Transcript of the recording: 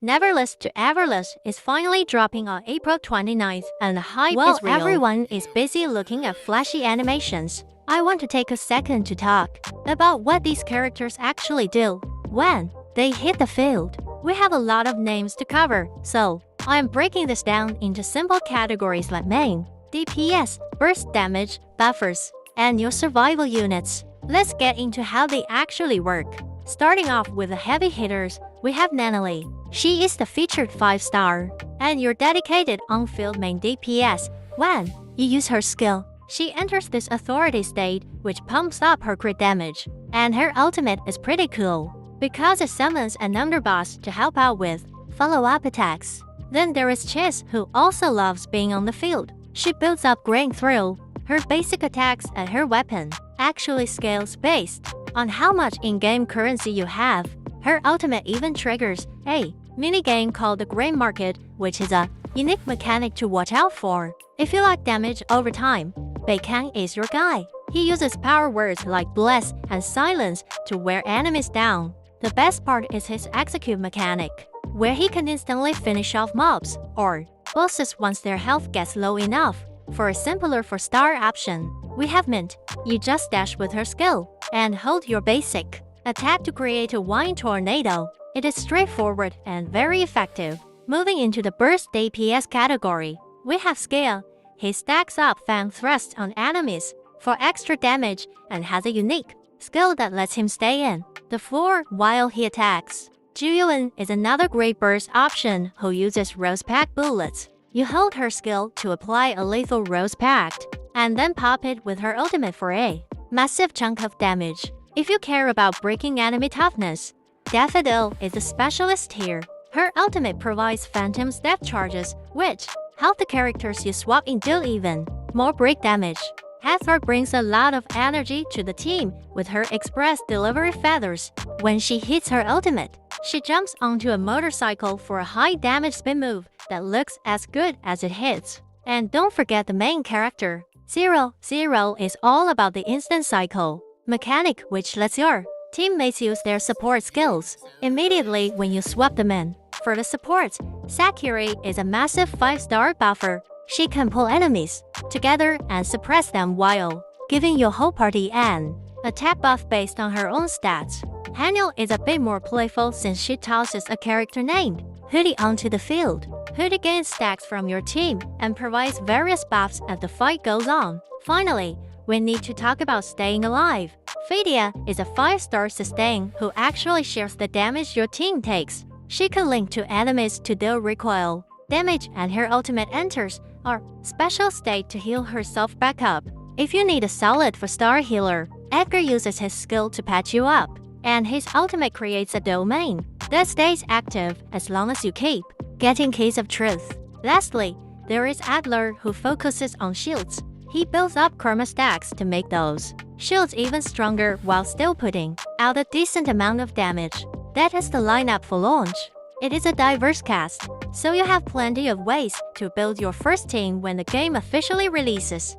Neverness to Everness is finally dropping on April 29th, and the hype is real. Everyone is busy looking at flashy animations. I want to take a second to talk about what these characters actually do when they hit the field. We have a lot of names to cover, so I am breaking this down into simple categories like main, DPS, burst damage, buffers, and your survival units. Let's get into how they actually work. Starting off with the heavy hitters, we have Nannaly. She is the featured 5-star, and your dedicated on-field main DPS. When you use her skill, she enters this authority state, which pumps up her crit damage, and her ultimate is pretty cool, because it summons an underboss to help out with follow-up attacks. Then there is Chiz, who also loves being on the field. She builds up great thrill. Her basic attacks and her weapon actually scales based on how much in-game currency you have. Her ultimate even triggers a minigame called the Grey Market, which is a unique mechanic to watch out for. If you like damage over time, Baicang is your guy. He uses power words like Bless and Silence to wear enemies down. The best part is his execute mechanic, where he can instantly finish off mobs or bosses once their health gets low enough. For a simpler 4-star option, we have Mint. You just dash with her skill and hold your basic attack to create a wine tornado. It is straightforward and very effective. Moving into the burst DPS category, we have Skia. He stacks up Fang thrusts on enemies for extra damage and has a unique skill that lets him stay in the floor while he attacks. Jiuyuan is another great burst option who uses Rose Pack bullets. You hold her skill to apply a lethal Rose Pact, and then pop it with her ultimate for a massive chunk of damage. If you care about breaking enemy toughness, Daffodill is a specialist here. Her ultimate provides Phantom's death charges, which help the characters you swap in deal even more break damage. Hathor brings a lot of energy to the team with her express delivery feathers. When she hits her ultimate, she jumps onto a motorcycle for a high damage spin move that looks as good as it hits. And don't forget the main character. Zero is all about the instant cycle mechanic, which lets your teammates use their support skills immediately when you swap them in. For the supports, Sakiri is a massive 5-star buffer. She can pull enemies together and suppress them while giving your whole party an attack buff based on her own stats. Haniel is a bit more playful since she tosses a character named Hoodie onto the field. Hoodie gains stacks from your team and provides various buffs as the fight goes on. Finally, we need to talk about staying alive. Fadia is a 5-star sustain who actually shares the damage your team takes. She can link to enemies to deal recoil damage, and her ultimate enters our special state to heal herself back up. If you need a solid 4-star healer, Edgar uses his skill to patch you up, and his ultimate creates a domain that stays active as long as you keep getting Keys of Truth. Lastly, there is Adler, who focuses on shields. He builds up karma stacks to make those shields even stronger while still putting out a decent amount of damage. That is the lineup for launch. It is a diverse cast, so you have plenty of ways to build your first team when the game officially releases.